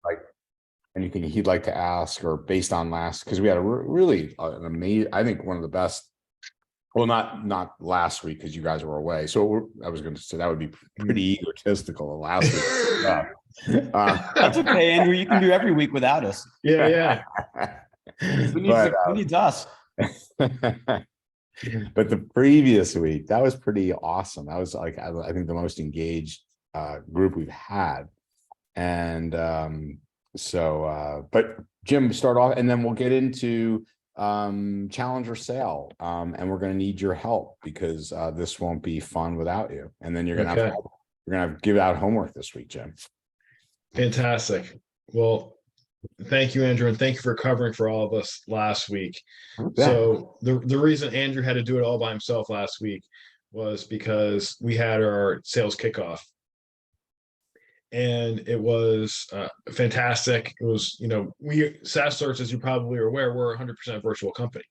like anything he'd like to ask, or based on last, because we had a really an amazing, I think one of the best. Well, not last week because you guys were away. So I was going to say that would be pretty egotistical of last week. That's okay, Andrew. You can do every week without us. Yeah. Who needs us? But the previous week, that was pretty awesome. That was like, I think the most engaged group we've had. And but Jim, start off, and then we'll get into challenger sale. And we're going to need your help because this won't be fun without you. And then you're going to have to give out homework this week, Jim. Fantastic. Well, thank you, Andrew, and thank you for covering for all of us last week. So the reason Andrew had to do it all by himself last week was because we had our sales kickoff. And it was fantastic. It was, SaaS Alerts, as you probably are aware, we're a 100% virtual company.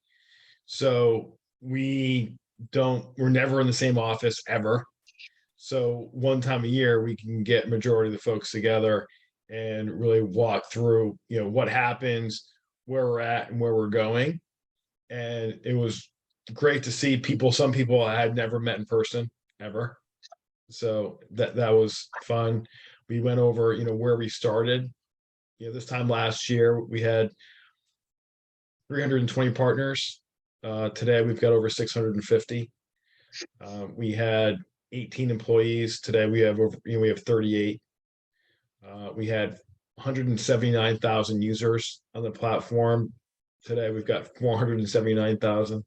So we're never in the same office ever. So one time a year, we can get majority of the folks together and really walk through, what happens, where we're at and where we're going. And it was great to see some people I had never met in person ever. So that was fun. We went over, where we started. This time last year, we had 320 partners. Today, we've got over 650. We had 18 employees. Today, we have 38. We had 179,000 users on the platform. Today, we've got 479,000.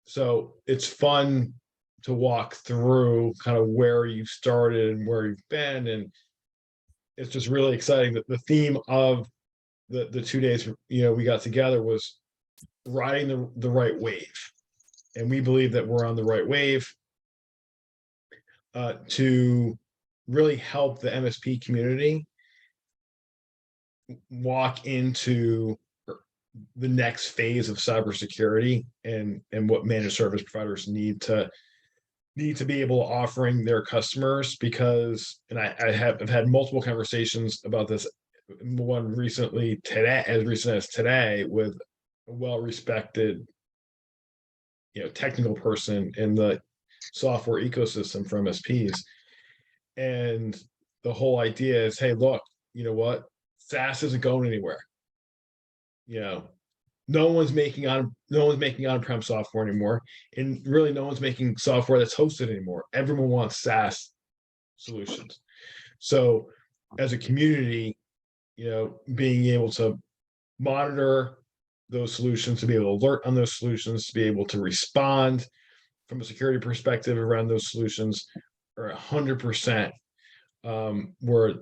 So it's fun to walk through kind of where you started and where you've been. And it's just really exciting that the theme of the 2 days, we got together was riding the right wave. And we believe that we're on the right wave to really help the MSP community walk into the next phase of cybersecurity and what managed service providers need to be able to offering their customers, because, and I've had multiple conversations about this, one recently today, as recent as today, with a well-respected, technical person in the software ecosystem for MSPs. And the whole idea is, hey, look, you know what? SaaS isn't going anywhere. No one's making on-prem software anymore, and really no one's making software that's hosted anymore. Everyone wants SaaS solutions. So as a community, being able to monitor those solutions, to be able to alert on those solutions, to be able to respond from a security perspective around those solutions are 100% where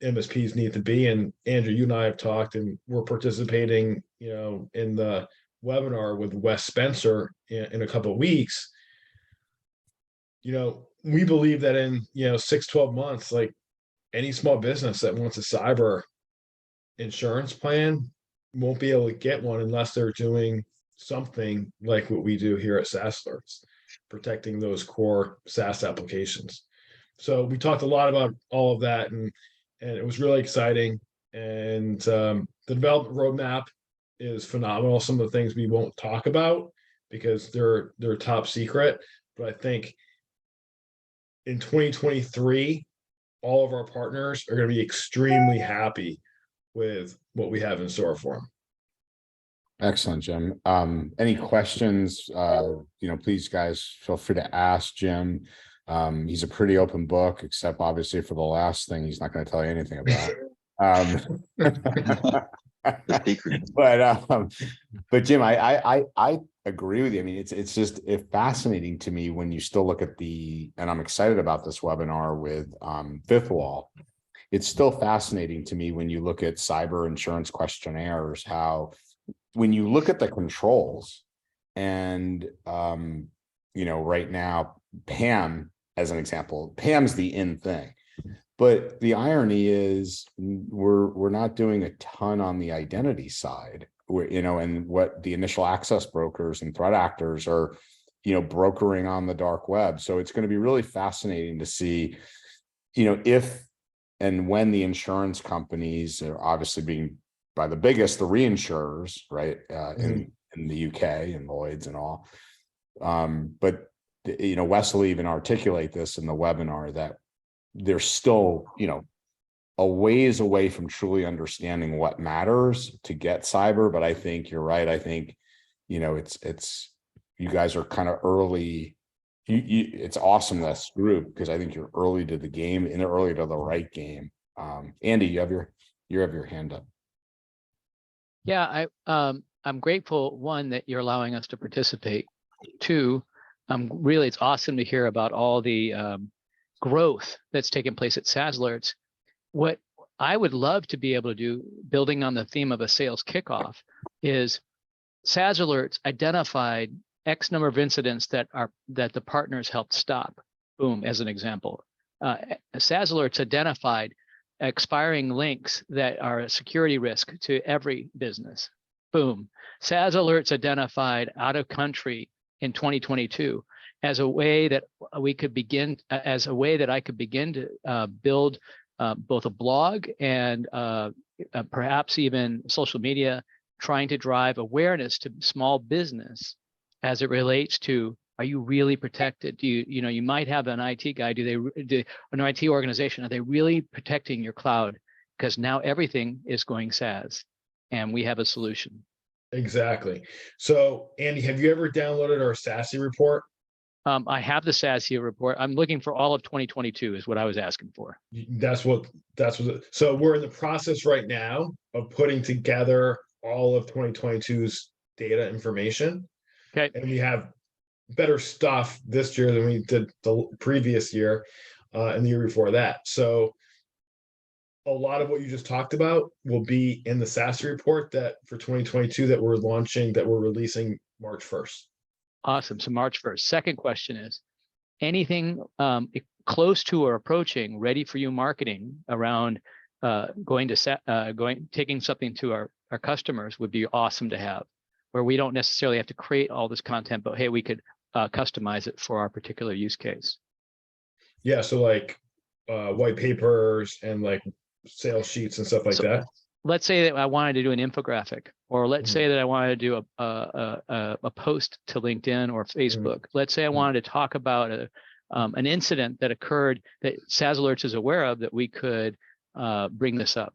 MSPs need to be. And Andrew, you and I have talked, and we're participating, in the webinar with Wes Spencer in a couple of weeks. We believe that in 6-12 months, like any small business that wants a cyber insurance plan won't be able to get one unless they're doing something like what we do here at SaaS Alerts, protecting those core SaaS applications. So we talked a lot about all of that, and it was really exciting. And the development roadmap is phenomenal. Some of the things we won't talk about because they're top secret, but I think in 2023, all of our partners are going to be extremely happy with what we have in store for them. Excellent, Jim. Any questions? Please, guys, feel free to ask Jim. He's a pretty open book, except obviously for the last thing, he's not going to tell you anything about. But Jim, I agree with you. I mean, it's just fascinating to me when you still look at and I'm excited about this webinar with Fifth Wall. It's still fascinating to me when you look at cyber insurance questionnaires, how when you look at the controls and, right now, PAM, as an example, PAM's the in thing. But the irony is we're not doing a ton on the identity side, and what the initial access brokers and threat actors are, brokering on the dark web. So it's going to be really fascinating to see, if and when the insurance companies are obviously being by the biggest, the reinsurers, right, in the UK and Lloyd's and all. But Wes will even articulate this in the webinar that they're still, a ways away from truly understanding what matters to get cyber. But I think you're right. I think, it's you guys are kind of early. It's awesome, this group, because I think you're early to the game and early to the right game. Andy, you have your hand up. Yeah, I'm grateful, one, that you're allowing us to participate. Two, it's awesome to hear about all the growth that's taken place at SaaS Alerts. What I would love to be able to do, building on the theme of a sales kickoff, is SaaS Alerts identified X number of incidents that the partners helped stop. Boom, as an example. SaaS Alerts identified expiring links that are a security risk to every business. Boom. SaaS Alerts identified out of country in 2022 as a way that I could begin to build both a blog and perhaps even social media, trying to drive awareness to small business as it relates to, are you really protected? Do you might have an IT guy, an IT organization, are they really protecting your cloud? Because now everything is going SaaS and we have a solution. Exactly. So Andy, have you ever downloaded our SASE report? I have the SASE report. I'm looking for all of 2022 is what I was asking for. So we're in the process right now of putting together all of 2022's data information. Okay. And we have better stuff this year than we did the previous year and the year before that. So a lot of what you just talked about will be in the SASE report that for 2022 that we're releasing March 1st. Awesome. So March 1st. Second question is, anything close to or approaching ready for you marketing around taking something to our customers would be awesome to have, where we don't necessarily have to create all this content, but hey, we could customize it for our particular use case. Yeah. So like white papers and like sales sheets and stuff like that. Let's say that I wanted to do an infographic, or let's say that I wanted to do a post to LinkedIn or Facebook. Let's say I wanted to talk about an incident that occurred that SaaS Alerts is aware of, that we could bring this up.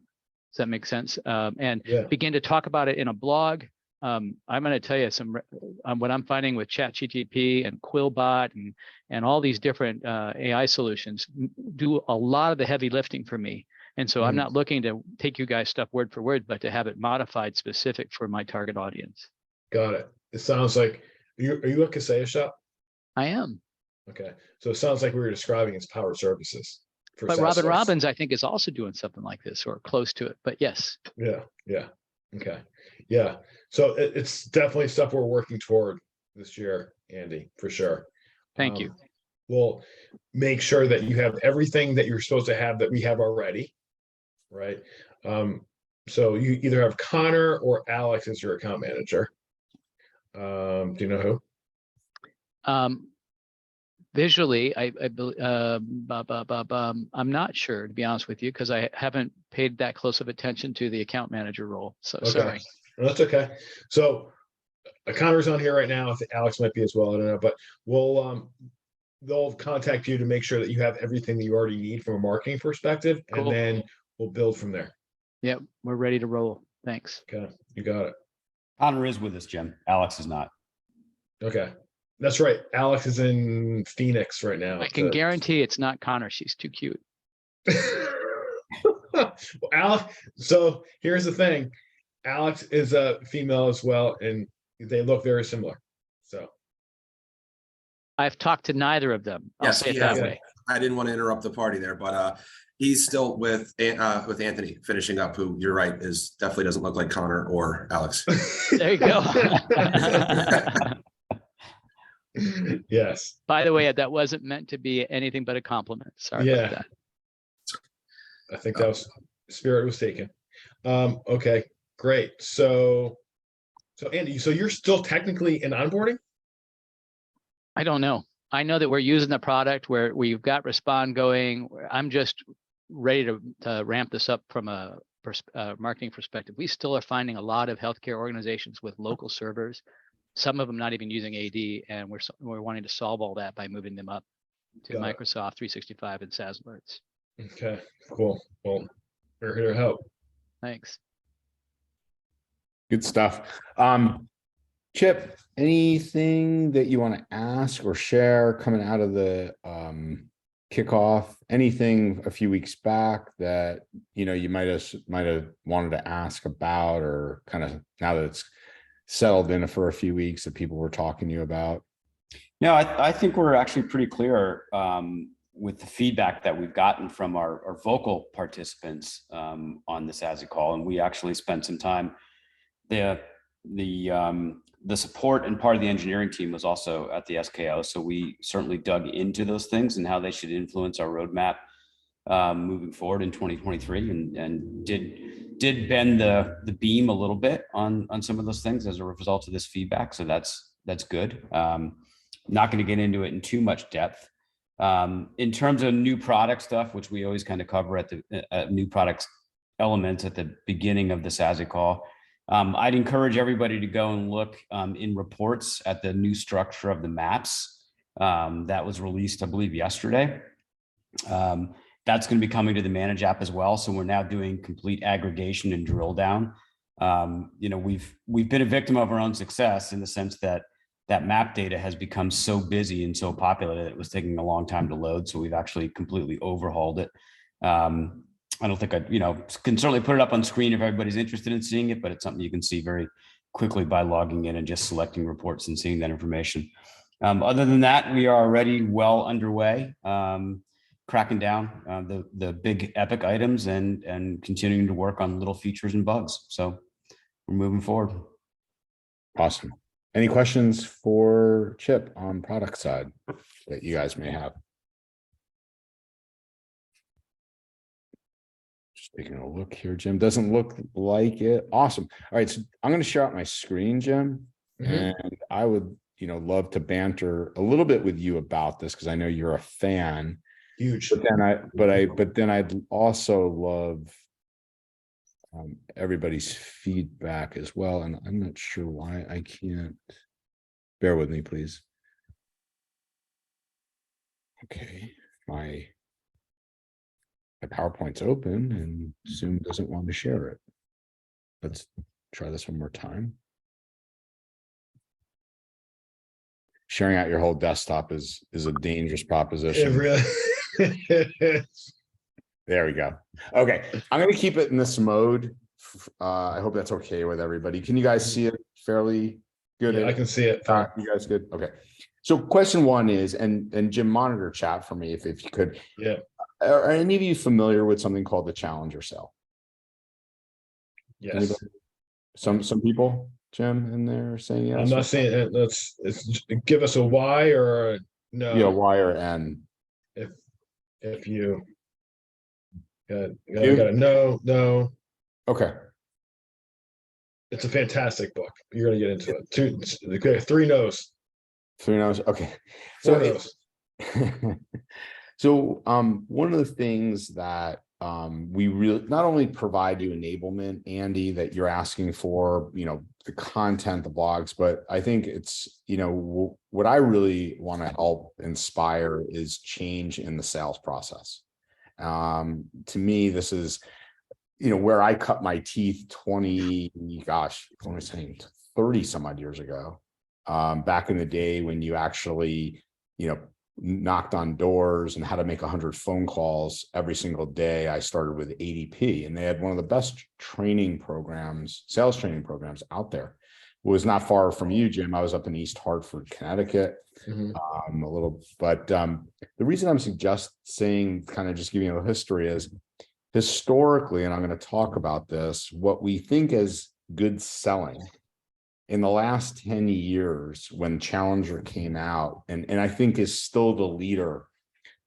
Does that make sense? And begin to talk about it in a blog. I'm going to tell you what I'm finding with ChatGPT and Quillbot and all these different AI solutions do a lot of the heavy lifting for me. And so I'm not looking to take you guys stuff word for word, but to have it modified specific for my target audience. Got it. It sounds like, are you a Kaseya shop? I am. Okay. So it sounds like we were describing as powered services. But Robin Robbins, I think, is also doing something like this or close to it, but yes. Yeah. Okay. Yeah. So it's definitely stuff we're working toward this year, Andy, for sure. Thank you. We'll make sure that you have everything that you're supposed to have that we have already. Right. So you either have Connor or Alex as your account manager. Do you know who? Visually, I'm not sure, to be honest with you, because I haven't paid that close of attention to the account manager role. So okay. Sorry. No, that's okay. So Connor's on here right now. I think Alex might be as well. I don't know, but they'll contact you to make sure that you have everything that you already need from a marketing perspective, cool. And then we'll build from there. Yep, we're ready to roll. Thanks. Okay, you got it. Connor is with us, Jim. Alex is not. Okay, that's right. Alex is in Phoenix right now. I can guarantee it's not Connor. She's too cute. Well, Alex. So here's the thing. Alex is a female as well, and they look very similar. So I've talked to neither of them. I'll say it that way. I didn't want to interrupt the party there, but he's still with Anthony finishing up, who you're right is definitely doesn't look like Connor or Alex. There you go. Yes. By the way, that wasn't meant to be anything but a compliment. Sorry about that. I think that was spirit was taken. Okay, great. So Andy, so you're still technically in onboarding? I don't know. I know that we're using the product where we've got Respond going. I'm just ready to ramp this up from a marketing perspective. We still are finding a lot of healthcare organizations with local servers, some of them not even using AD, and we're wanting to solve all that by moving them up to Got it. Microsoft 365 and SaaS Alerts. Okay, cool. Well, we're here to help. Thanks. Good stuff. Chip, anything that you want to ask or share coming out of the kickoff? Anything a few weeks back that you might have wanted to ask about, or kind of now that it's settled in for a few weeks that people were talking to you about? No, I think we're actually pretty clear with the feedback that we've gotten from our vocal participants on the SaaS call, and we actually spent some time. The support and part of the engineering team was also at the SKO, so we certainly dug into those things and how they should influence our roadmap moving forward in 2023, and did bend the beam a little bit on some of those things as a result of this feedback. So that's good. Not going to get into it in too much depth. In terms of new product stuff, which we always kind of cover at the new products elements at the beginning of the SaaS call, I'd encourage everybody to go and look in reports at the new structure of the maps that was released, I believe, yesterday. That's going to be coming to the Manage app as well. So we're now doing complete aggregation and drill down. We've been a victim of our own success in the sense that map data has become so busy and so popular that it was taking a long time to load. So we've actually completely overhauled it. I don't think can certainly put it up on screen if everybody's interested in seeing it, but it's something you can see very quickly by logging in and just selecting reports and seeing that information. Other than that, we are already well underway, cracking down the big epic items and continuing to work on little features and bugs. So we're moving forward. Awesome. Any questions for Chip on product side that you guys may have? Just taking a look here, Jim. Doesn't look like it. Awesome. All right, so I'm going to share out my screen, Jim, and I would, love to banter a little bit with you about this because I know you're a fan. Huge. But then I'd also love everybody's feedback as well, and I'm not sure why I can't. Bear with me, please. Okay, my PowerPoint's open and Zoom doesn't want to share it. Let's try this one more time. Sharing out your whole desktop is a dangerous proposition. It really. There we go. Okay, I'm going to keep it in this mode. I hope that's okay with everybody. Can you guys see it fairly good? Yeah, I can see it. You guys good? Okay. So question one is, and Jim, monitor chat for me if you could. Yeah. Are any of you familiar with something called the Challenger Cell? Yes. Anybody? Some people, Jim, in there saying yes. I'm not saying it. Let's give us a Y or a no. Yeah, Y or N. If you got a no. Okay. It's a fantastic book. You're gonna get into it. Three no's. 3 no's. Okay. Four no's. So one of the things that we really not only provide you enablement, Andy, that you're asking for, the content, the blogs, but I think it's, what I really want to help inspire is change in the sales process. To me, this is, where I cut my teeth 30 some odd years ago, back in the day when you actually, knocked on doors and had to make 100 phone calls every single day. I started with ADP, and they had one of the best training programs, sales training programs out there. It was not far from you, Jim. I was up in East Hartford, Connecticut, but the reason I'm saying, kind of just giving you a history is historically, and I'm going to talk about this, what we think is good selling in the last 10 years when Challenger came out, and I think is still the leader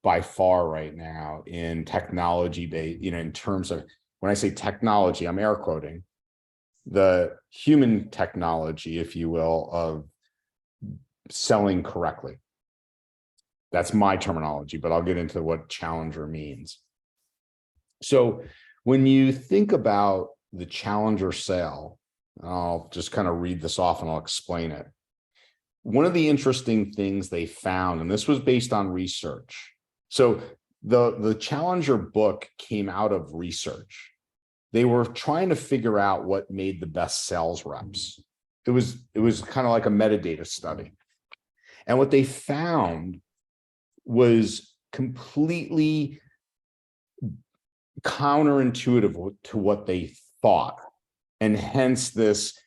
by far right now in technology based, in terms of, when I say technology, I'm air quoting the human technology, if you will, of selling correctly. That's my terminology, but I'll get into what Challenger means. So when you think about the challenger sale, I'll just kind of read this off and I'll explain it. One of the interesting things they found, and this was based on research. So the Challenger book came out of research. They were trying to figure out what made the best sales reps. It was kind of like a metadata study. And what they found was completely counterintuitive to what they thought. And hence this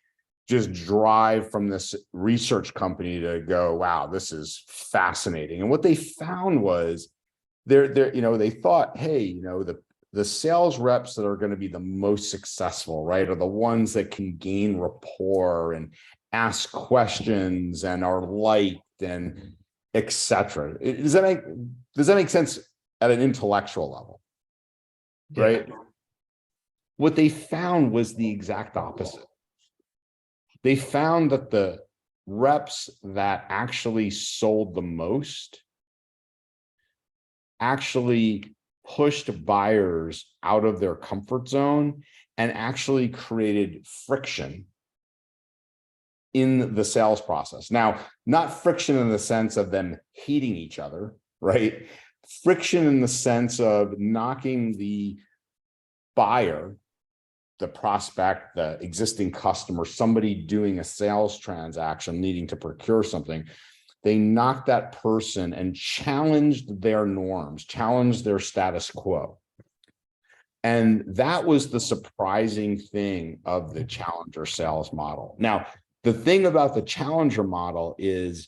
just drive from this research company to go, wow, this is fascinating. And what they found was they thought, hey, the sales reps that are going to be the most successful, right, are the ones that can gain rapport and ask questions and are liked and etc. Does that make sense at an intellectual level? Right. Yeah. What they found was the exact opposite. They found that the reps that actually sold the most actually pushed buyers out of their comfort zone and actually created friction in the sales process. Now, not friction in the sense of them hating each other, right? Friction in the sense of knocking the buyer, the prospect, the existing customer, somebody doing a sales transaction, needing to procure something. They knocked that person and challenged their norms, challenged their status quo. And that was the surprising thing of the challenger sales model. Now, the thing about the challenger model is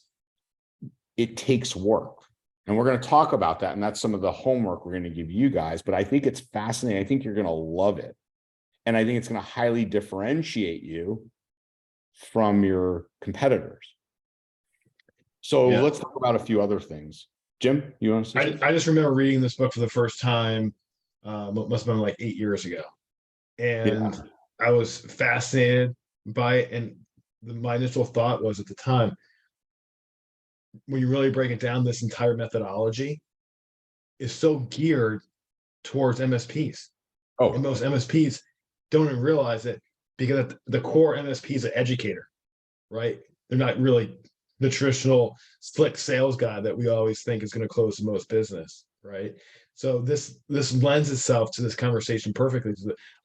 it takes work. And we're going to talk about that. And that's some of the homework we're going to give you guys. But I think it's fascinating. I think you're going to love it. And I think it's going to highly differentiate you from your competitors. So let's talk about a few other things. Jim, you want to say I just remember reading this book for the first time, must have been like 8 years ago. And I was fascinated by it. And my initial thought was at the time, when you really break it down, this entire methodology is so geared towards MSPs. Oh, and most MSPs don't even realize it because the core MSP is an educator, right? They're not really the traditional slick sales guy that we always think is going to close the most business, right? So this lends itself to this conversation perfectly.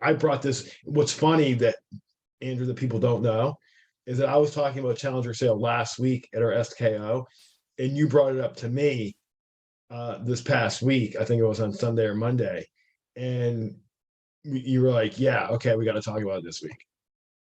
I brought this. What's funny that, Andrew, that people don't know is that I was talking about Challenger sale last week at our SKO, and you brought it up to me this past week. I think it was on Sunday or Monday, and you were like, "Yeah, okay, we got to talk about it this week."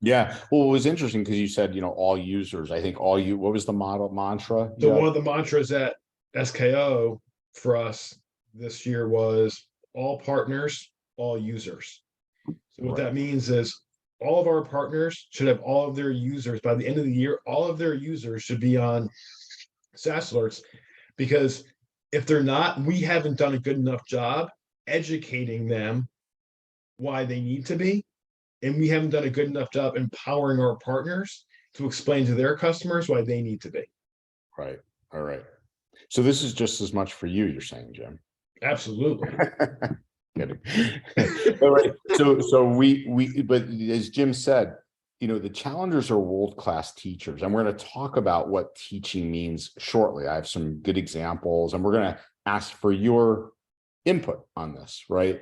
Yeah. Well, it was interesting because you said, all users. I think what was the mantra? So one of the mantras at SKO for us this year was all partners, all users. So what that means is all of our partners should have all of their users by the end of the year. All of their users should be on SaaS Alerts, because if they're not, we haven't done a good enough job educating them why they need to be. And we haven't done a good enough job empowering our partners to explain to their customers why they need to be. Right. All right. So this is just as much for you, you're saying, Jim? Absolutely. Kidding. All right. So we but as Jim said, the challengers are world-class teachers, and we're going to talk about what teaching means shortly. I have some good examples, and we're going to ask for your input on this, right?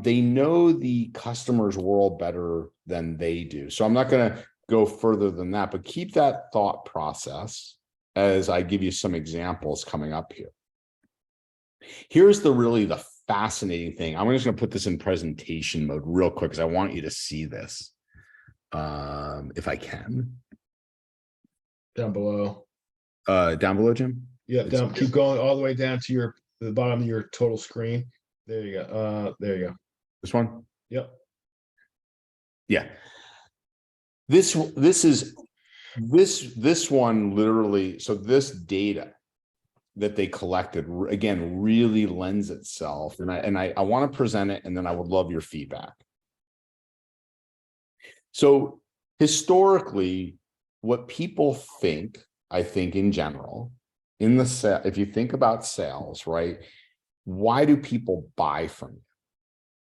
They know the customer's world better than they do. So I'm not going to go further than that, but keep that thought process as I give you some examples coming up here. Here's the fascinating thing. I'm just going to put this in presentation mode real quick because I want you to see this. If I can. Down below. Down below, Jim? Yeah, down. Keep going all the way down to the bottom of your total screen. There you go. There you go. This one? Yep. Yeah. This one literally, so this data that they collected, again, really lends itself. And I want to present it, and then I would love your feedback. So historically, what people think, I think in general, if you think about sales, right? Why do people buy from you?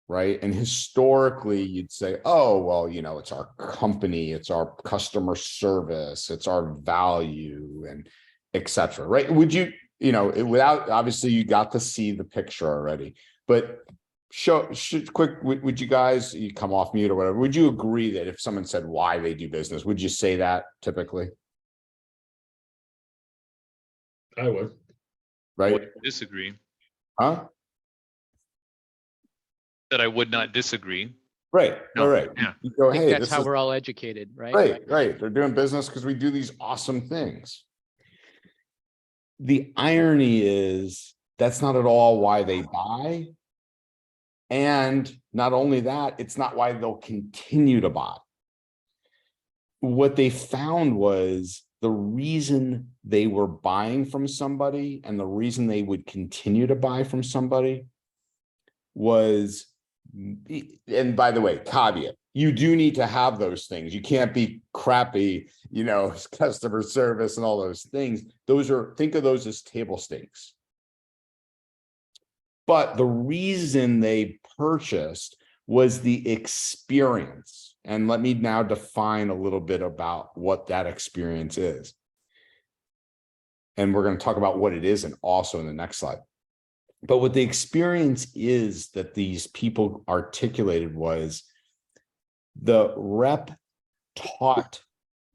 right? And historically you'd say, oh, well, you know, it's our company, it's our customer service, it's our value, and et cetera, right? Would you, you know, without, obviously you got to see the picture already, but would you guys, you come off mute or whatever, would you agree that if someone said why they do business, would you say that typically? I would. Right? Would disagree. Huh? That I would not disagree. Right. No, All right. yeah. You go, I think hey, that's this how is we're all educated, right? right. They're doing business because we do these awesome things. The irony is that's not at all why they buy. And not only that, it's not why they'll continue to buy. What they found was the reason they were buying from somebody and the reason they would continue to buy from somebody was, and by the way, caveat, you do need to have those things. You can't be crappy, you know, customer service and all those things. Those are, think of those as table stakes. But the reason they purchased was the experience. And let me now define a little bit about what that experience is. And we're going to talk about what it isn't also in the next slide. But what the experience is that these people articulated was the rep taught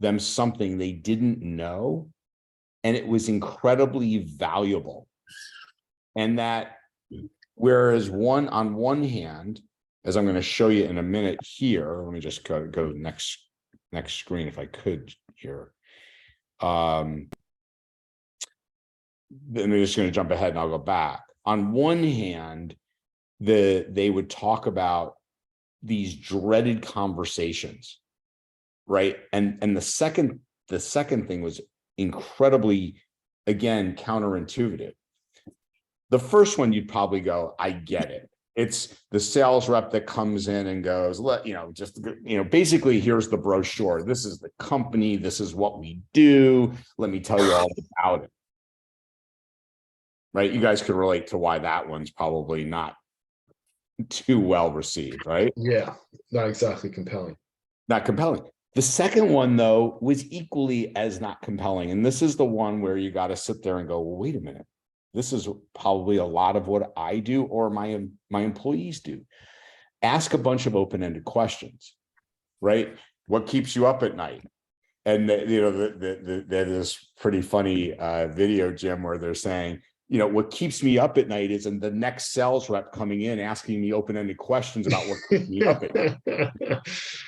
them something they didn't know, and it was incredibly valuable. And that whereas on one hand, as I'm going to show you in a minute here, let me just go to next screen if I could here. Then I'm just going to jump ahead and I'll go back. On one hand, they would talk about these dreaded conversations, right? And the second thing was incredibly, again, counterintuitive. The first one, you'd probably go, I get it. It's the sales rep that comes in and goes, basically, here's the brochure. This is the company. This is what we do. Let me tell you all about it. Right? You guys could relate to why that one's probably not too well received, right? Yeah, not exactly compelling. Not compelling. The second one, though, was equally as not compelling. And this is the one where you got to sit there and go, well, wait a minute. This is probably a lot of what I do or my employees do. Ask a bunch of open-ended questions, right? What keeps you up at night? And there's this pretty funny video, Jim, where they're saying, you know, what keeps me up at night is the next sales rep coming in asking me open-ended questions about what keeps me up at night.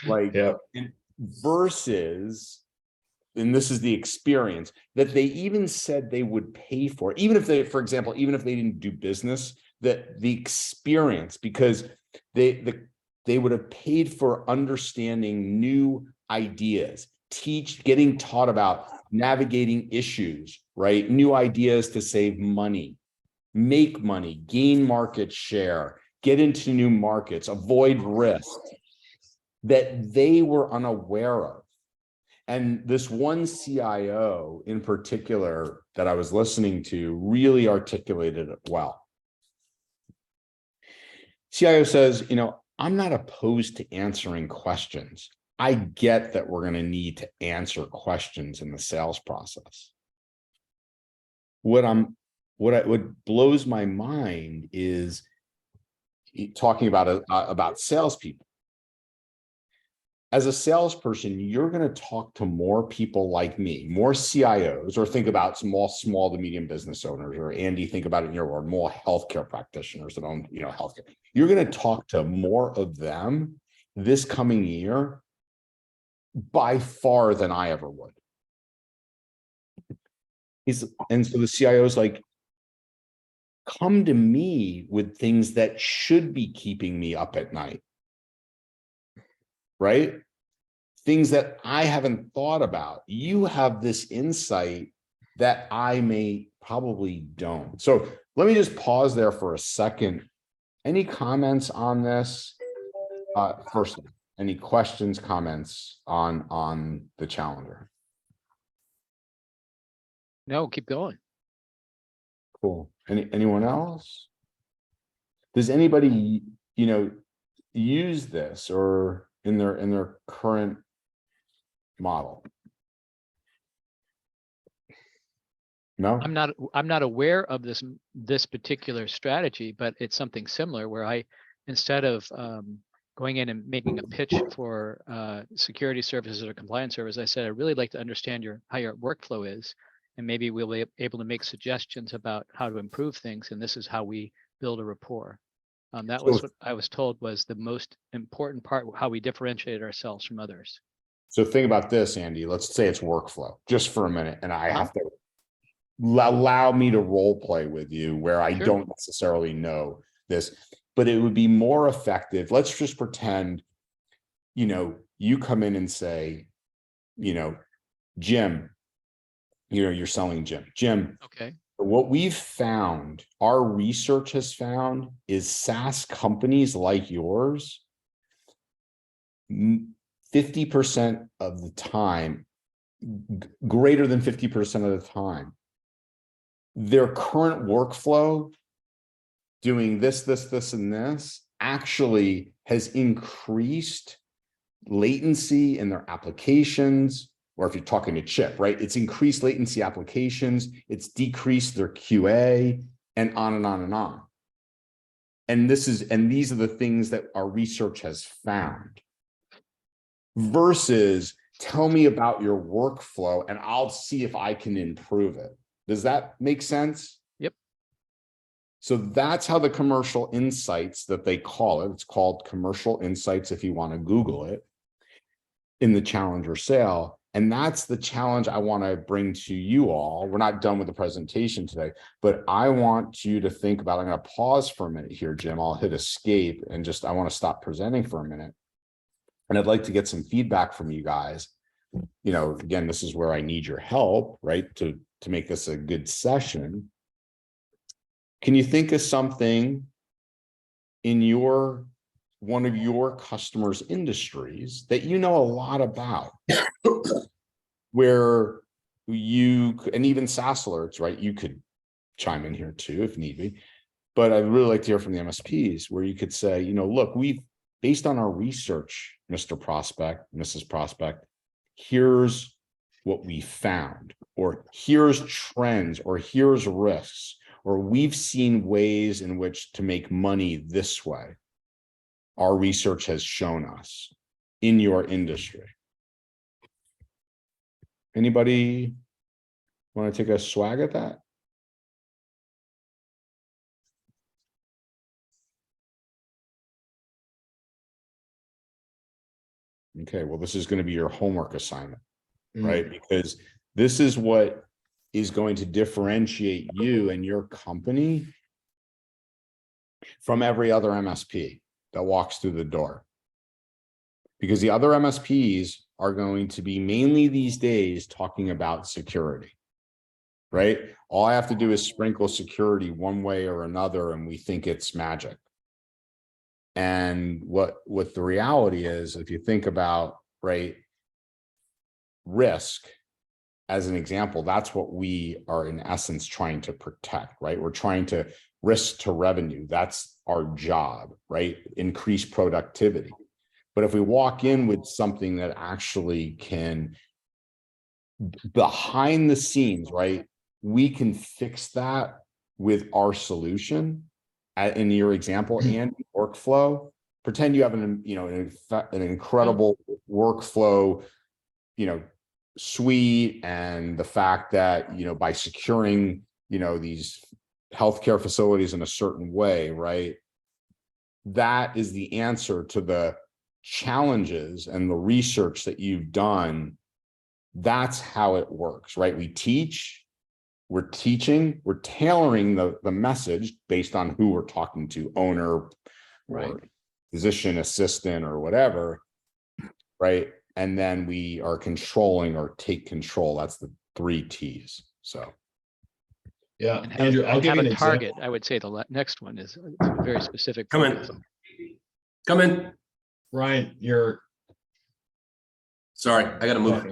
Like, yeah. Versus, and this is the experience that they even said they would pay for, even if they, for example, even if they didn't do business, that the experience, because they would have paid for understanding new ideas, getting taught about navigating issues, right? New ideas to save money, make money, gain market share, get into new markets, avoid risk that they were unaware of. And this one CIO in particular that I was listening to really articulated it well. CIO says, you know, I'm not opposed to answering questions. I get that we're going to need to answer questions in the sales process. What blows my mind is talking about salespeople. As a salesperson, you're going to talk to more people like me, more CIOs, or think about small to medium business owners, or Andy, think about it in your world, more healthcare practitioners that own, healthcare. You're going to talk to more of them this coming year by far than I ever would. And so the CIO is like, come to me with things that should be keeping me up at night. Right? Things that I haven't thought about. You have this insight that I may probably don't. So let me just pause there for a second. Any comments on this? First, any questions, comments on the challenger? No, keep going. Cool. Anyone else? Does anybody, use this or in their current model? No? I'm not aware of this particular strategy, but it's something similar where I, instead of going in and making a pitch for security services or compliance service, I said, I'd really like to understand how your workflow is, and maybe we'll be able to make suggestions about how to improve things. And this is how we build a rapport. That was what I was told was the most important part, how we differentiated ourselves from others. So think about this, Andy. Let's say it's workflow just for a minute, and I have to allow me to role play with you where I Sure. don't necessarily know this, but it would be more effective. Let's just pretend, you come in and say, Jim, you're selling Jim. Okay. What we've found, our research has found, is SaaS companies like yours, 50% of the time, greater than 50% of the time, their current workflow doing this, and this actually has increased latency in their applications. Or if you're talking to Chip, right? It's increased latency applications, it's decreased their QA, and on and on and on. And these are the things that our research has found. Versus, tell me about your workflow and I'll see if I can improve it. Does that make sense? Yep. So that's how the commercial insights that they call it. It's called commercial insights if you want to Google it in the challenger sale. And that's the challenge I want to bring to you all. We're not done with the presentation today, but I want you to think about, I'm going to pause for a minute here, Jim. I'll hit escape and I want to stop presenting for a minute. And I'd like to get some feedback from you guys. Again, this is where I need your help, right? To make this a good session. Can you think of something in one of your customers' industries that you know a lot about, where and even SaaS alerts, right? You could chime in here too if need be, but I'd really like to hear from the MSPs where you could say, look, based on our research, Mr. Prospect, Mrs. Prospect, here's what we found, or here's trends, or here's risks, or we've seen ways in which to make money this way. Our research has shown us in your industry. Anybody want to take a swag at that? Okay, well, this is going to be your homework assignment, right? Because this is what is going to differentiate you and your company from every other MSP that walks through the door. Because the other MSPs are going to be mainly these days talking about security, right? All I have to do is sprinkle security one way or another, and we think it's magic. And what the reality is, if you think about, right, risk as an example, that's what we are in essence trying to protect, right? We're trying to risk to revenue. That's our job, right? Increase productivity. But if we walk in with something that actually can, behind the scenes, right, we can fix that with our solution. In your example, and workflow, pretend you have an incredible workflow, suite, and the fact that, by securing, these healthcare facilities in a certain way, right? That is the answer to the challenges and the research that you've done. That's how it works, right? We're teaching, we're tailoring the message based on who we're talking to, owner, Right, or physician assistant or whatever, right? And then we are controlling or take control. That's the 3 T's. So Yeah, and Andrew, I'll give you have an a target. example. I would say the next one is a very specific. Come focus. Come in. Ryan, Sorry, I gotta move.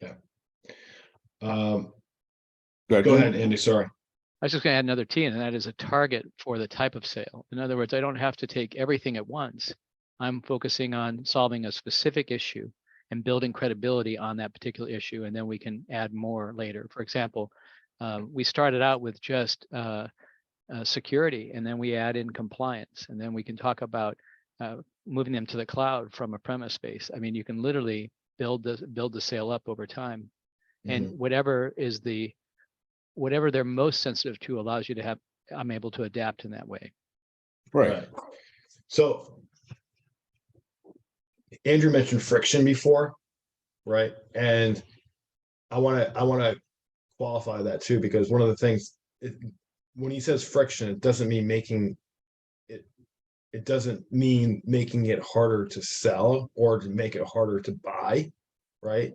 Yeah. go Go ahead, Andy. Sorry. I was just gonna add another T, and that is a target for the type of sale. In other words, I don't have to take everything at once. I'm focusing on solving a specific issue and building credibility on that particular issue, and then we can add more later. For example, we started out with just security, and then we add in compliance, and then we can talk about moving them to the cloud from a premise space. I mean, you can literally build the sale up over time, and whatever they're most sensitive to allows you to have. I'm able to adapt in that way. Right. So Andrew mentioned friction before, right? And I want to qualify that too, because one of the things when he says friction, it doesn't mean making it harder to sell or to make it harder to buy, right?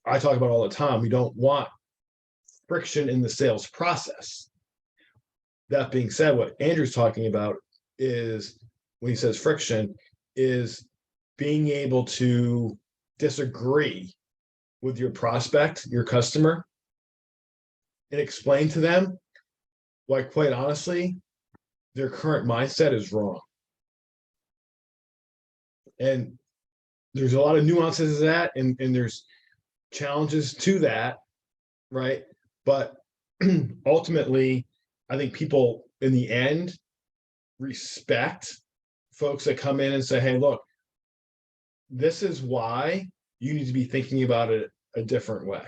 I talk about all the time, we don't want friction in the sales process. That being said, what Andrew's talking about is, when he says friction, is being able to disagree with your prospect, your customer, and explain to them why, quite honestly, their current mindset is wrong. And there's a lot of nuances to that, and there's challenges to that, right? But ultimately, I think people in the end respect folks that come in and say, hey, look, this is why you need to be thinking about it a different way,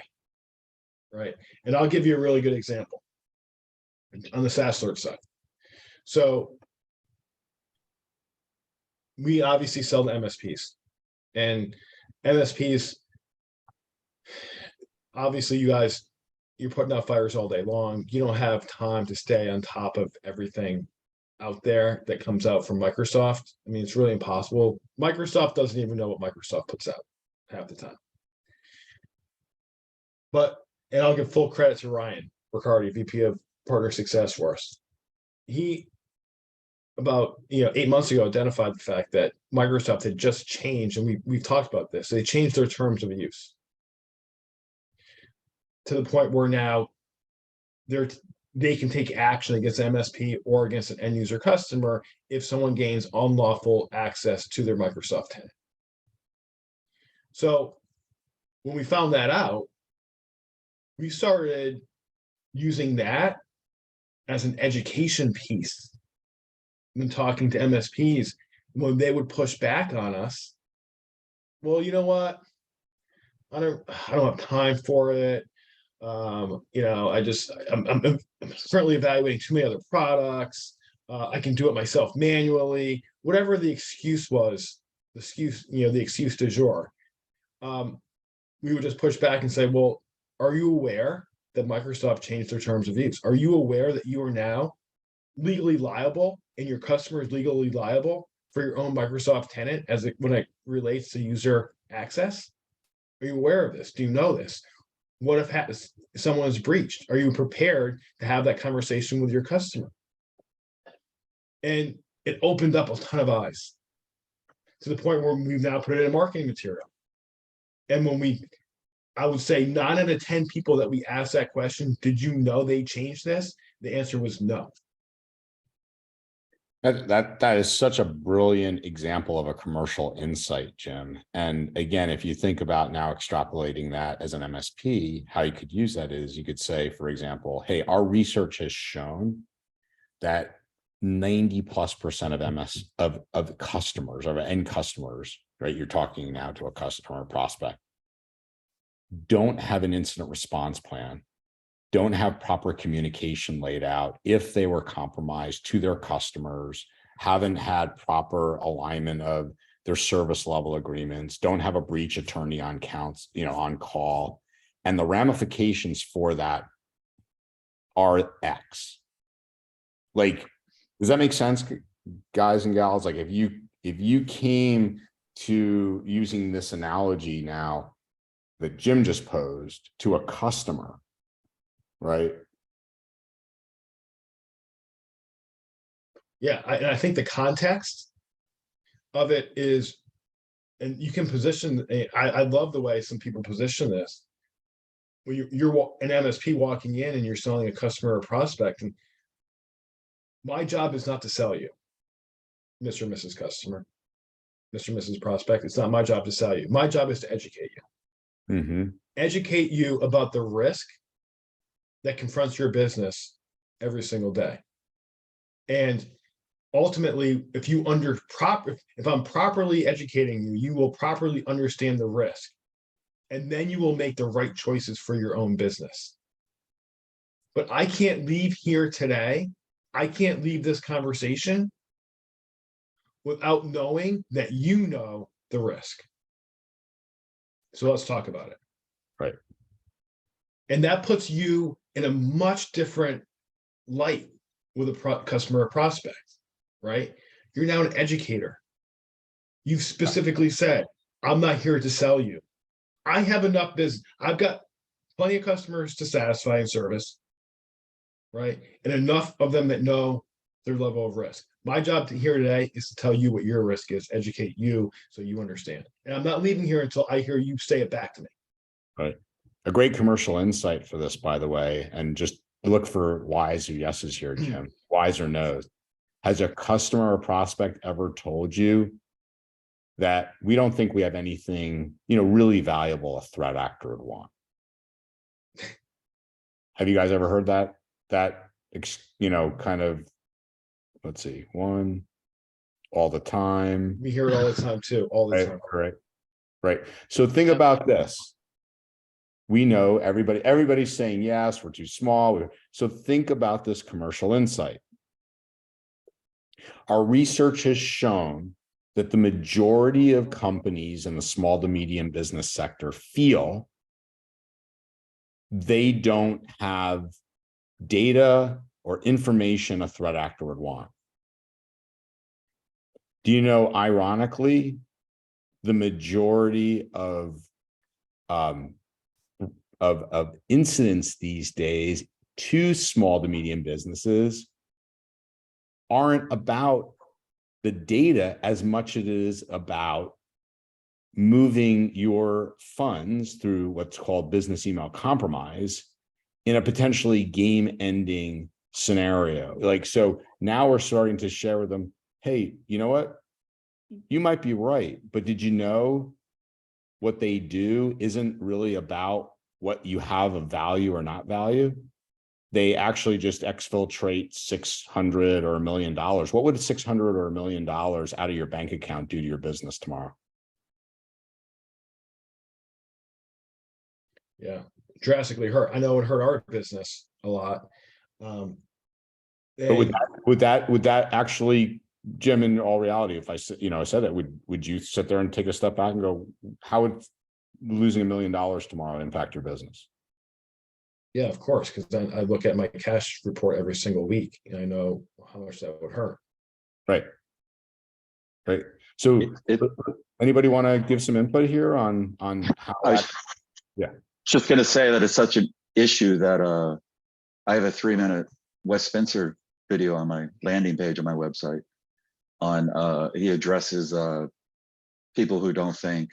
right? And I'll give you a really good example on the SaaS Alerts side. So we obviously sell to MSPs, and MSPs, obviously you guys, you're putting out fires all day long. You don't have time to stay on top of everything out there that comes out from Microsoft. I mean, it's really impossible. Microsoft doesn't even know what Microsoft puts out half the time. But, and I'll give full credit to Ryan Riccardi, VP of Partner Success for us. He, about 8 months ago, identified the fact that Microsoft had just changed, and we've talked about this. They changed their terms of use to the point where now they can take action against MSP or against an end user customer if someone gains unlawful access to their Microsoft tenant. So when we found that out, we started using that as an education piece when talking to MSPs. When they would push back on us, well, you know what? I don't have time for it. I'm currently evaluating too many other products. I can do it myself manually. Whatever the excuse was, the excuse du jour. We would just push back and say, well, are you aware that Microsoft changed their terms of use? Are you aware that you are now legally liable and your customer is legally liable for your own Microsoft tenant when it relates to user access? Are you aware of this? Do you know this? What if someone is breached? Are you prepared to have that conversation with your customer? And it opened up a ton of eyes to the point where we've now put it in marketing material. And I would say 9 out of 10 people that we asked that question, did you know they changed this? The answer was no. That is such a brilliant example of a commercial insight, Jim. And again, if you think about now extrapolating that as an MSP, how you could use that is you could say, for example, hey, our research has shown that 90+% of customers, of end customers, right? You're talking now to a customer prospect, don't have an incident response plan, don't have proper communication laid out if they were compromised to their customers, haven't had proper alignment of their service level agreements, don't have a breach attorney on on call. And the ramifications for that are X. Like, does that make sense, guys and gals? Like if you came to using this analogy now that Jim just posed to a customer, right? Yeah, I think the context of it is, and you can position, I love the way some people position this. when you're an MSP walking in and you're selling a customer or prospect, and my job is not to sell you, Mr. and Mrs. Customer, Mr. and Mrs. Prospect. It's not my job to sell you. My job is to educate you. Mm-hmm. Educate you about the risk that confronts your business every single day. And ultimately, if I'm properly educating you, you will properly understand the risk. And then you will make the right choices for your own business. But I can't leave here today. I can't leave this conversation without knowing that you know the risk. So let's talk about it. Right. And that puts you in a much different light with a customer or prospect, right? You're now an educator. You've specifically said, I'm not here to sell you. I have enough business. I've got plenty of customers to satisfy and service, right? And enough of them that know their level of risk. My job here today is to tell you what your risk is, educate you so you understand. And I'm not leaving here until I hear you say it back to me. Right. A great commercial insight for this, by the way, and just look for whys or yeses here, Jim. Whys or no's. Has a customer or prospect ever told you that we don't think we have anything, really valuable a threat actor would want? Have you guys ever heard that, kind of, let's see, one, all the time? We hear it all the time too, all the time. Right. So think about this. We know everybody's saying, yes, we're too small. So think about this commercial insight. Our research has shown that the majority of companies in the small to medium business sector feel they don't have data or information a threat actor would want. Do you know, ironically, the majority of incidents these days to small to medium businesses aren't about the data as much as it is about moving your funds through what's called business email compromise in a potentially game-ending scenario. So now we're starting to share with them, hey, you know what? You might be right, but did you know what they do isn't really about what you have of value or not value? They actually just exfiltrate 600 or $1 million. What would 600 or $1 million out of your bank account do to your business tomorrow? Yeah, drastically hurt. I know it hurt our business a lot. But would that actually, Jim, in all reality, if I said that, would you sit there and take a step back and go, how would losing $1 million tomorrow impact your business? Yeah, of course, because then I look at my cash report every single week and I know how much that would hurt. Right. So anybody want to give some input here on how just going to say that it's such an issue that I have a 3-minute Wes Spencer video on my landing page on my website on he addresses people who don't think,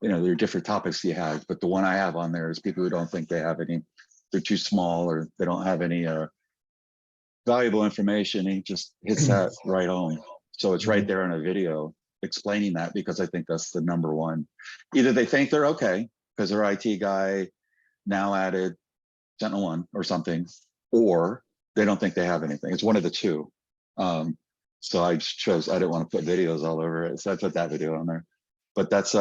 there are different topics he has, but the one I have on there is people who don't think they have any, they're too small or they don't have any valuable information. He just hits that right home. So it's right there in a video explaining that, because I think that's the number one. Either they think they're okay because their IT guy now added SentinelOne or something, or they don't think they have anything. It's one of the two. So I didn't want to put videos all over it, so I put that video on there. But that's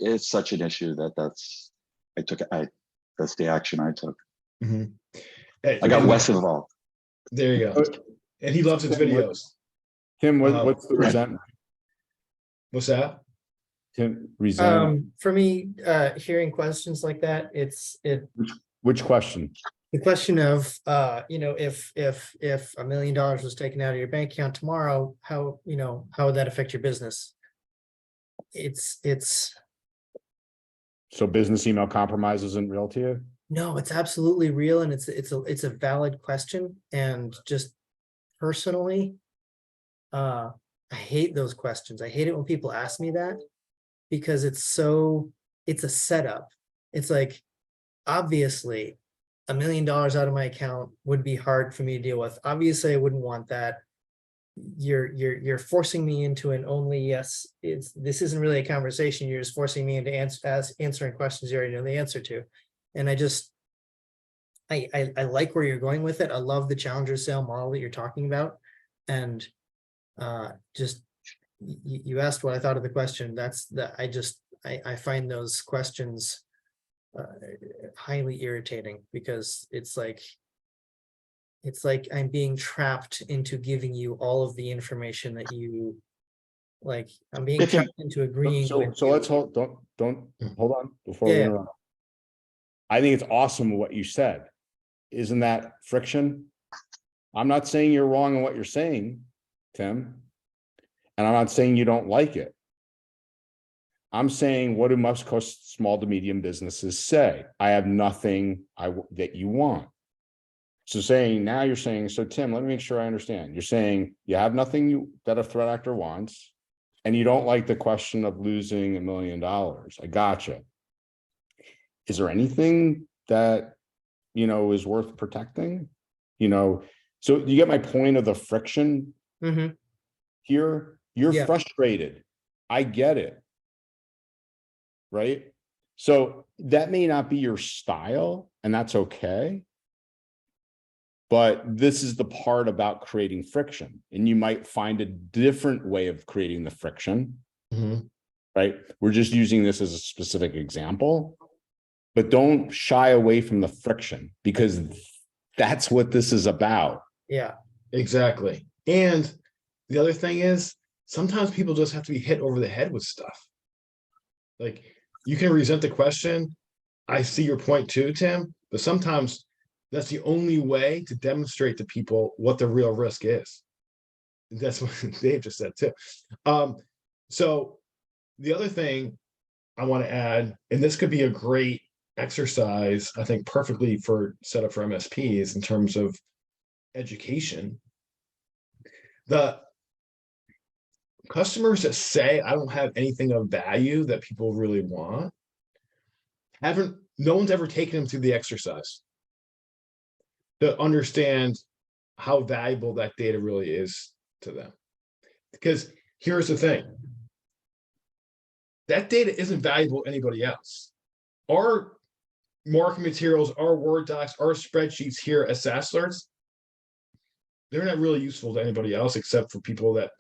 it's such an issue that's the action I took. Mm-hmm. I got Wes involved. There you go. And he loves his videos. Tim, what's the resentment? What's that? Tim, resentment. For me, hearing questions like that, Which question? the question of if $1 million was taken out of your bank account tomorrow, how would that affect your business? It's So business email compromise isn't real to you? no, it's absolutely real, and it's a valid question. And just personally, I hate those questions. I hate it when people ask me that, because it's a setup. It's like, obviously $1 million out of my account would be hard for me to deal with. Obviously, I wouldn't want that. You're forcing me into an only yes. This isn't really a conversation. You're just forcing me into answering questions you already know the answer to. And I like where you're going with it. I love the challenger sale model that you're talking about. And just you asked what I thought of the question. That's that I find those questions highly irritating, because it's like I'm being trapped into giving you all of the information that you like. I'm being trapped into agreeing So with so you. let's hold on before we Yeah. interrupt. I think it's awesome what you said. Isn't that friction? I'm not saying you're wrong in what you're saying, Tim. And I'm not saying you don't like it. I'm saying, what do most small to medium businesses say? I have nothing that you want. So now you're saying, so Tim, let me make sure I understand. You're saying you have nothing that a threat actor wants, and you don't like the question of losing $1 million. I gotcha. Is there anything that, is worth protecting? So you get my point of the friction here. You're Yeah. frustrated. I get it. Right. So that may not be your style, and that's okay. But this is the part about creating friction, and you might find a different way of creating the friction. Right. We're just using this as a specific example, but don't shy away from the friction, because that's what this is about. Yeah, Exactly. And the other thing is, sometimes people just have to be hit over the head with stuff. Like, you can resent the question. I see your point too, Tim, but sometimes that's the only way to demonstrate to people what the real risk is. That's what Dave just said too. So the other thing I want to add, and this could be a great exercise, I think perfectly set up for MSPs in terms of education. The customers that say, I don't have anything of value that people really want, no one's ever taken them through the exercise to understand how valuable that data really is to them. Because here's the thing, that data isn't valuable to anybody else. Our marketing materials, our Word docs, our spreadsheets here at SaaS Alerts, they're not really useful to anybody else except for people that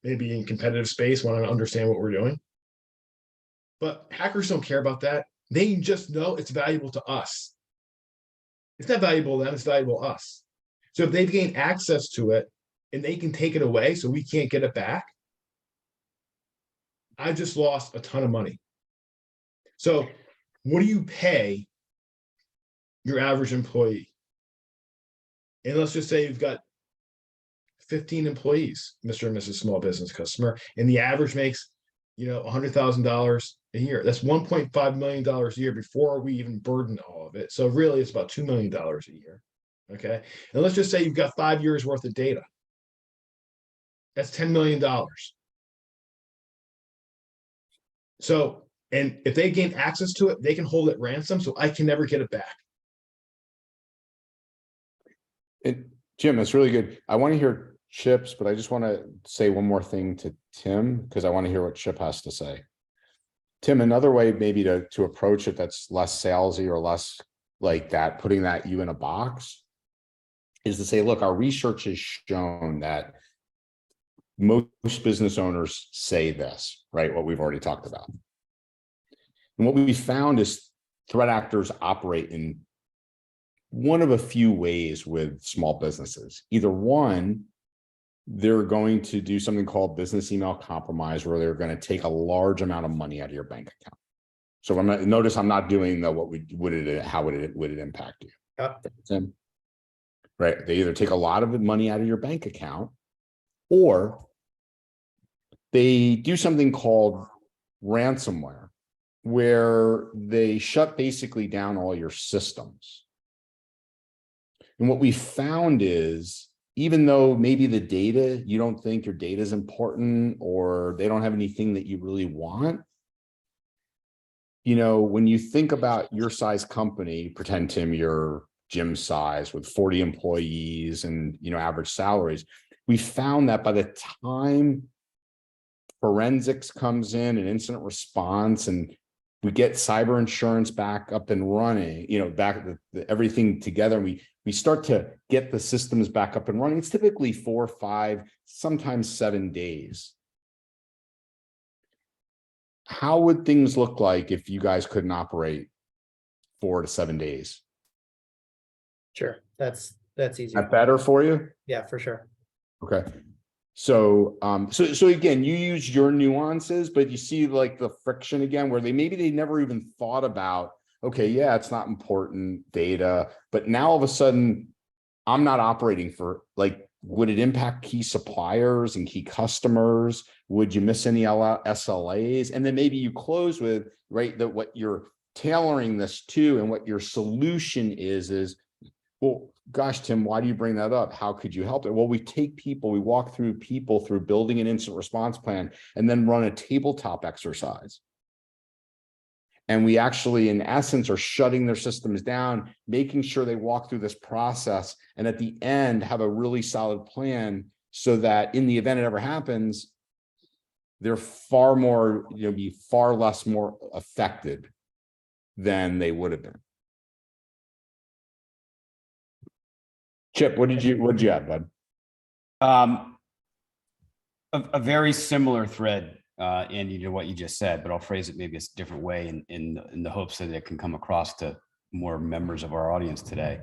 maybe in competitive space want to understand what we're doing. But hackers don't care about that. They just know it's valuable to us. It's not valuable to them, it's valuable to us. So if they've gained access to it and they can take it away so we can't get it back, I just lost a ton of money. So what do you pay your average employee? And let's just say you've got 15 employees, Mr. and Mrs. Small Business Customer, and the average makes, $100,000 a year. That's $1.5 million a year before we even burden all of it. So really it's about $2 million a year. Okay. And let's just say you've got 5 years worth of data. That's $10 million. So, and if they gain access to it, they can hold it ransom, so I can never get it back. Jim, that's really good. I want to hear Chip's, but I just want to say one more thing to Tim, because I want to hear what Chip has to say. Tim, another way maybe to approach it that's less salesy or less like that, putting you in a box, is to say, look, our research has shown that most business owners say this, right? What we've already talked about. And what we found is threat actors operate in one of a few ways with small businesses. Either one, they're going to do something called business email compromise, where they're going to take a large amount of money out of your bank account. So notice I'm not doing how would it impact you? Tim? Right. They either take a lot of money out of your bank account, or they do something called ransomware, where they shut basically down all your systems. And what we found is, even though maybe the data, you don't think your data is important, or they don't have anything that you really want, you know, when you think about your size company, pretend, Tim, you're Jim's size with 40 employees and, you know, average salaries, we found that by the time forensics comes in and incident response and we get cyber insurance back up and running, you know, back everything together, and we start to get the systems back up and running, it's typically 4, 5, sometimes 7 days. How would things look like if you guys couldn't operate 4 to 7 days? Sure, that's Is easy. that better for you? Yeah, for sure. Okay. So, so again, you use your nuances, but you see like the friction again, where maybe they never even thought about, okay, yeah, it's not important data, but now all of a sudden I'm not operating for, like, would it impact key suppliers and key customers? Would you miss any SLAs? And then maybe you close with, right, that what you're tailoring this to and what your solution is, well, gosh, Tim, why do you bring that up? How could you help it? Well, we take people, we walk through people through building an incident response plan and then run a tabletop exercise. And we actually, in essence, are shutting their systems down, making sure they walk through this process, and at the end have a really solid plan so that in the event it ever happens, they're far more, you know, be far less more affected than they would have been. Chip, what did you add, bud? A very similar thread, Andy, to what you just said, but I'll phrase it maybe a different way in the hopes that it can come across to more members of our audience today.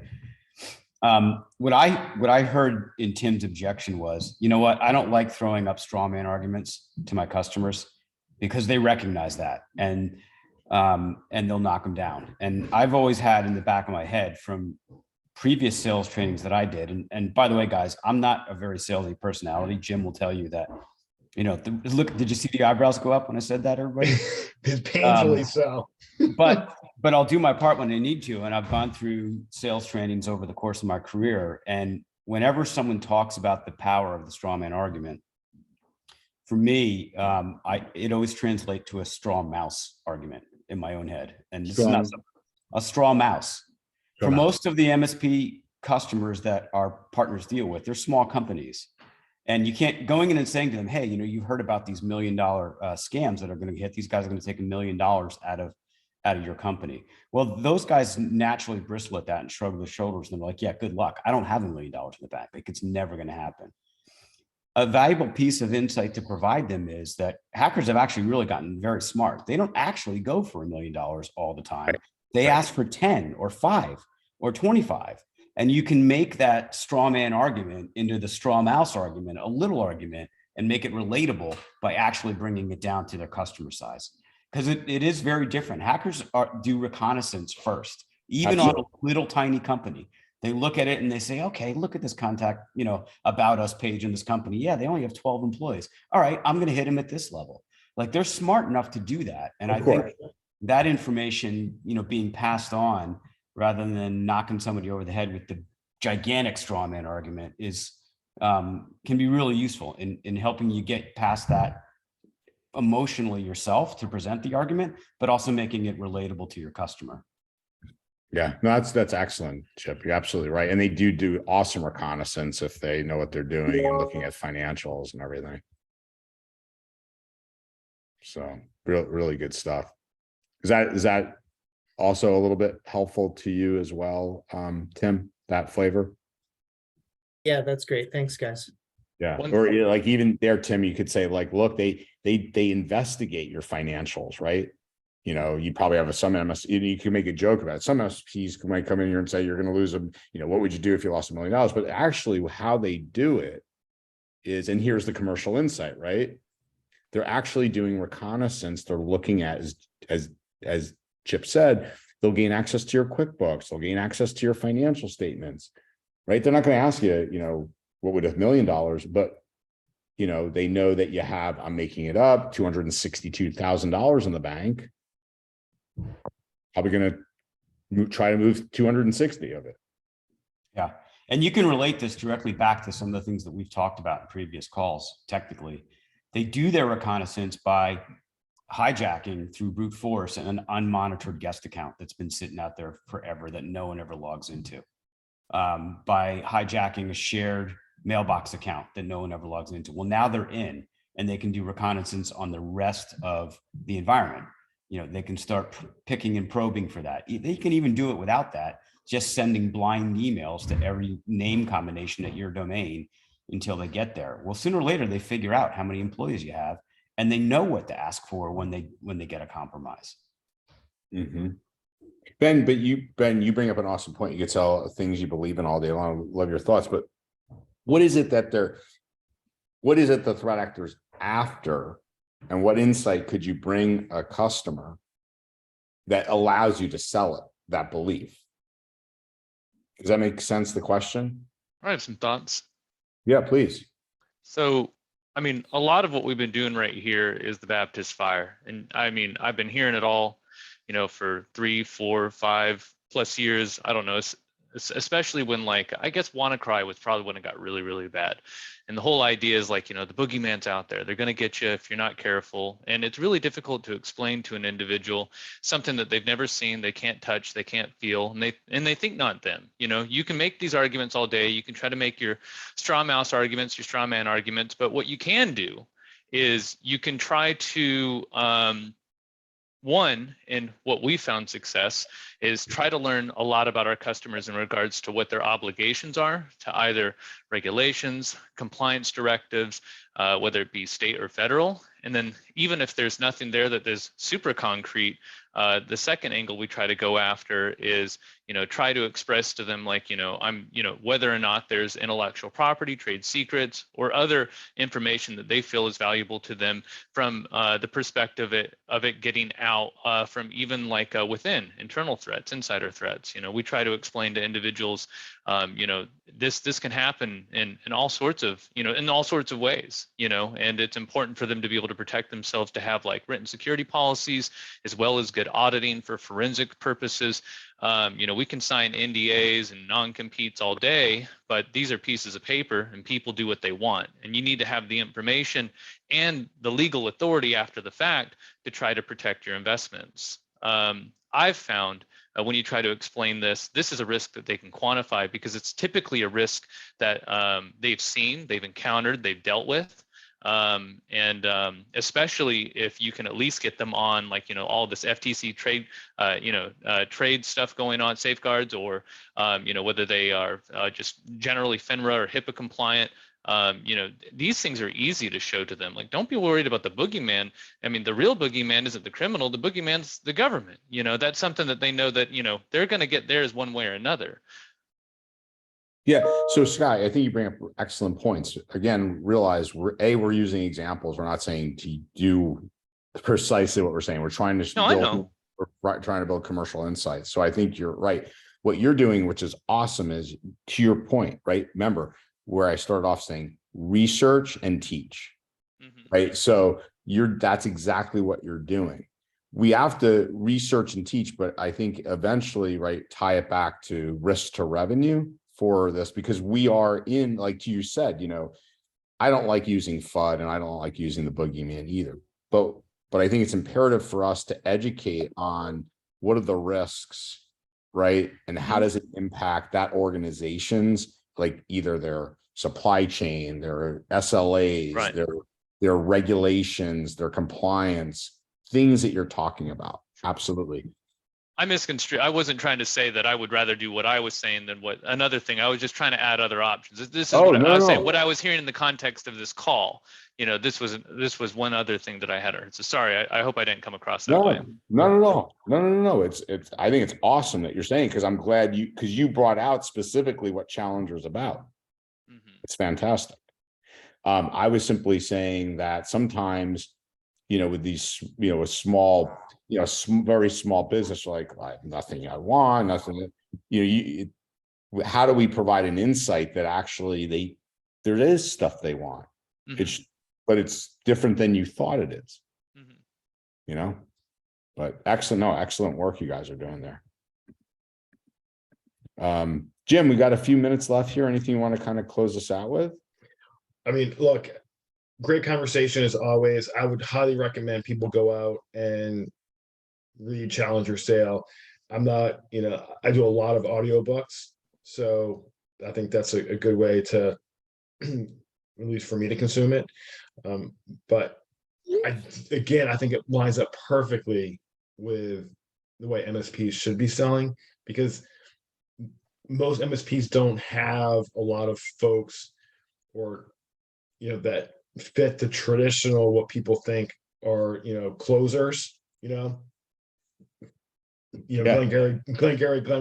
What I heard in Tim's objection was, you know what, I don't like throwing up straw man arguments to my customers because they recognize that and they'll knock them down. And I've always had in the back of my head from previous sales trainings that I did. And by the way, guys, I'm not a very salesy personality. Jim will tell you that, you know, look, did you see the eyebrows go up when I said that, everybody? It's painfully so. but I'll do my part when I need to. And I've gone through sales trainings over the course of my career. And whenever someone talks about the power of the straw man argument, for me, it always translates to a straw mouse argument in my own head. And this is not a straw mouse. For most of the MSP customers that our partners deal with, they're small companies. And you can't going in and saying to them, hey, you know, you've heard about these $1 million scams that are going to hit. These guys are going to take $1 million out of your company. Well, those guys naturally bristle at that and shrug their shoulders. And they're like, yeah, good luck. I don't have $1 million in the bank. Like, it's never going to happen. A valuable piece of insight to provide them is that hackers have actually really gotten very smart. They don't actually go for $1 million all the time. They ask for 10 or 5 or 25. And you can make that straw man argument into the straw mouse argument, a little argument, and make it relatable by actually bringing it down to their customer size. Because it is very different. Hackers do reconnaissance first, even on a little tiny company. They look at it and they say, okay, look at this contact, you know, about us page in this company. Yeah, they only have 12 employees. All right, I'm going to hit them at this level. Like, they're smart enough to do that. And I think that information, you know, being passed on rather than knocking somebody over the head with the gigantic straw man argument is can be really useful in helping you get past that emotionally yourself to present the argument, but also making it relatable to your customer. Yeah, no, that's excellent, Chip. You're absolutely right. And they do awesome reconnaissance if they know what they're doing and looking at financials and everything. So really good stuff. Is that also a little bit helpful to you as well, Tim, that flavor? Yeah, that's great. Thanks, guys. Yeah. Or like even there, Tim, you could say like, look, they investigate your financials, right? You know, you probably have some MSP, you can make a joke about it. Some MSPs might come in here and say, you're going to lose them. You know, what would you do if you lost $1 million? But actually how they do it is, and here's the commercial insight, right? They're actually doing reconnaissance. They're looking at, as Chip said, they'll gain access to your QuickBooks. They'll gain access to your financial statements, right? They're not going to ask you, you know, what would $1 million, but, you know, they know that you have, I'm making it up, $262,000 in the bank. Probably going to try to move 260 of it. Yeah. And you can relate this directly back to some of the things that we've talked about in previous calls. Technically, they do their reconnaissance by hijacking through brute force an unmonitored guest account that's been sitting out there forever that no one ever logs into, by hijacking a shared mailbox account that no one ever logs into. Well, now they're in and they can do reconnaissance on the rest of the environment. You know, they can start picking and probing for that. They can even do it without that, just sending blind emails to every name combination at your domain until they get there. Well, sooner or later, they figure out how many employees you have and they know what to ask for when they get a compromise. Mm-hmm. Ben, you bring up an awesome point. You could tell things you believe in all day long. Love your thoughts, but what is it that the threat actors after, and what insight could you bring a customer that allows you to sell it, that belief? Does that make sense, the question? I have some thoughts. Yeah, please. So, I mean, a lot of what we've been doing right here is the Baptist fire. And I mean, I've been hearing it all, you know, for 3, 4, 5+ years. I don't know, especially when, like, I guess WannaCry was probably when it got really, really bad. And the whole idea is like, you know, the boogeyman's out there. They're going to get you if you're not careful. And it's really difficult to explain to an individual something that they've never seen, they can't touch, they can't feel, and they think not them. You know, you can make these arguments all day. You can try to make your straw mouse arguments, your straw man arguments. But what you can do is you can try to, one, and what we found success is try to learn a lot about our customers in regards to what their obligations are to either regulations, compliance directives, whether it be state or federal. And then even if there's nothing there that is super concrete, the second angle we try to go after is, you know, try to express to them, like, you know, whether or not there's intellectual property, trade secrets, or other information that they feel is valuable to them from the perspective of it getting out from even like within internal threats, insider threats. You know, we try to explain to individuals, you know, this can happen in all sorts of, you know, in all sorts of ways, you know, and it's important for them to be able to protect themselves, to have like written security policies, as well as good auditing for forensic purposes. You know, we can sign NDAs and non-competes all day, but these are pieces of paper and people do what they want. And you need to have the information and the legal authority after the fact to try to protect your investments. I've found when you try to explain this is a risk that they can quantify, because it's typically a risk that they've seen, they've encountered, they've dealt with. Especially if you can at least get them on, like, you know, all this FTC trade, trade stuff going on, safeguards, or, you know, whether they are just generally FINRA or HIPAA compliant. You know, these things are easy to show to them. Like, don't be worried about the boogeyman. I mean, the real boogeyman isn't the criminal. The boogeyman's the government. You know, that's something that they know that, you know, they're going to get theirs one way or another. Yeah. So Scott, I think you bring up excellent points. Again, realize we're using examples. We're not saying to do precisely what we're saying. We're trying to we're trying to build commercial insights. So I think you're right. What you're doing, which is awesome, is to your point, right? Remember where I started off saying research and teach, right? So that's exactly what you're doing. We have to research and teach, but I think eventually, right, tie it back to risk to revenue for this, because we are in, like you said, you know, I don't like using FUD and I don't like using the boogeyman either, but I think it's imperative for us to educate on what are the risks, right? And how does it impact that organization's, like, either their supply chain, their SLAs, Right, their regulations, their compliance, things that you're talking about. Absolutely. I misconstrued. I wasn't trying to say that I would rather do what I was saying than what another thing. I was just trying to add other options. This is I was saying, what I was hearing in the context of this call. You know, this was one other thing that I had heard. So sorry, I hope I didn't come across that way. No. It's I think it's awesome that you're saying, because I'm glad because you brought out specifically what Challenger's about. It's fantastic. I was simply saying that sometimes, you know, with these, you know, a small, you know, very small business, like nothing I want, nothing, you know, how do we provide an insight that actually there is stuff they want? But it's different than you thought it is, you know, but excellent work you guys are doing there. Jim, we got a few minutes left here. Anything you want to kind of close us out with? I mean, look, great conversation as always. I would highly recommend people go out and read Challenger Sale. I'm not, I do a lot of audiobooks, so I think that's a good way to, at least for me to consume it. But I think it lines up perfectly with the way MSPs should be selling, because most MSPs don't have a lot of folks or, that fit the traditional, what people think are, closers, Glenn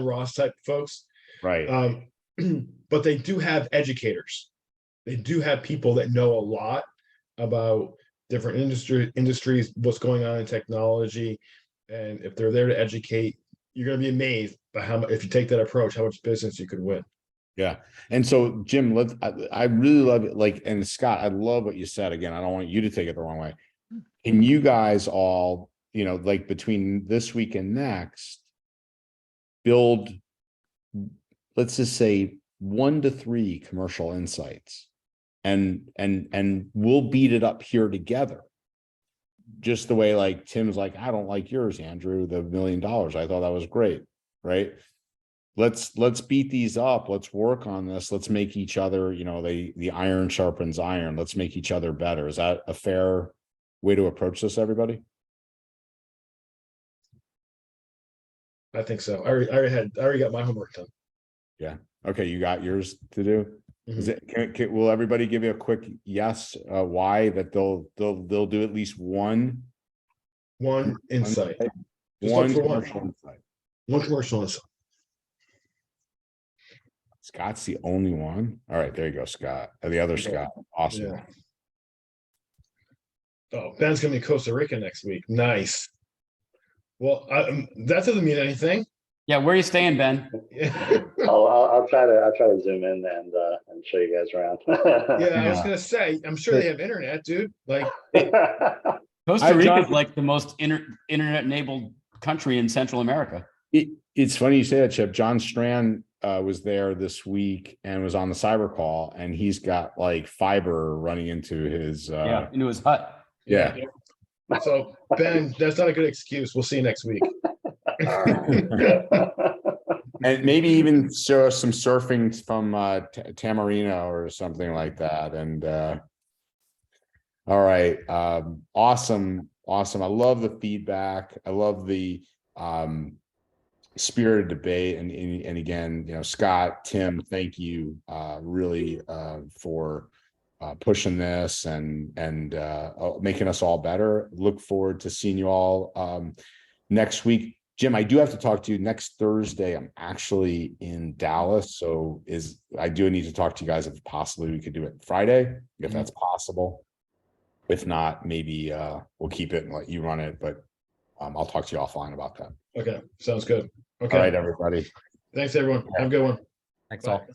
Ross type folks. Right. But they do have educators. They do have people that know a lot about different industries, what's going on in technology. And if they're there to educate, you're going to be amazed by how much, if you take that approach, how much business you could win. Yeah. And so, Jim, I really love it. Like, and Scott, I love what you said. Again, I don't want you to take it the wrong way. Can you guys all, like between this week and next, build, let's just say 1 to 3 commercial insights, and we'll beat it up here together. Just the way, like Tim's like, I don't like yours, Andrew, the $1 million. I thought that was great. Right. Let's beat these up. Let's work on this. Let's make each other, the iron sharpens iron. Let's make each other better. Is that a fair way to approach this, everybody? I think so. I already got my homework done. Yeah. Okay. You got yours to do. Is it, will everybody give you a quick yes, why that they'll do at least one insight. One commercial insight. One commercial insight. Scott's the only one. All right, there you go, Scott. The other Scott. Awesome. Yeah. Oh, Ben's gonna be in Costa Rica next week. Nice. Well, that doesn't mean anything. Yeah, where are you staying, Ben? I'll try to zoom in and show you guys around. Yeah, I was gonna say, I'm sure they have internet, dude. Like Costa Rica is like the most internet-enabled country in Central America. It's funny you say that, Chip. John Strand was there this week and was on the cyber call, and he's got like fiber running into his into his hut. Yeah. So Ben, that's not a good excuse. We'll see you next week. And maybe even show us some surfing from Tamarino or something like that. And all right. Awesome. I love the feedback. I love the spirited debate. And again, Scott, Tim, thank you really for pushing this and making us all better. Look forward to seeing you all next week. Jim, I do have to talk to you next Thursday. I'm actually in Dallas, so I do need to talk to you guys if possibly we could do it Friday, if that's possible. If not, maybe we'll keep it and let you run it, but I'll talk to you offline about that. Okay, sounds good. Okay. All right, everybody. Thanks, everyone. Have a good one. Thanks Bye. all. Thank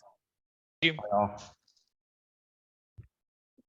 you. Bye all.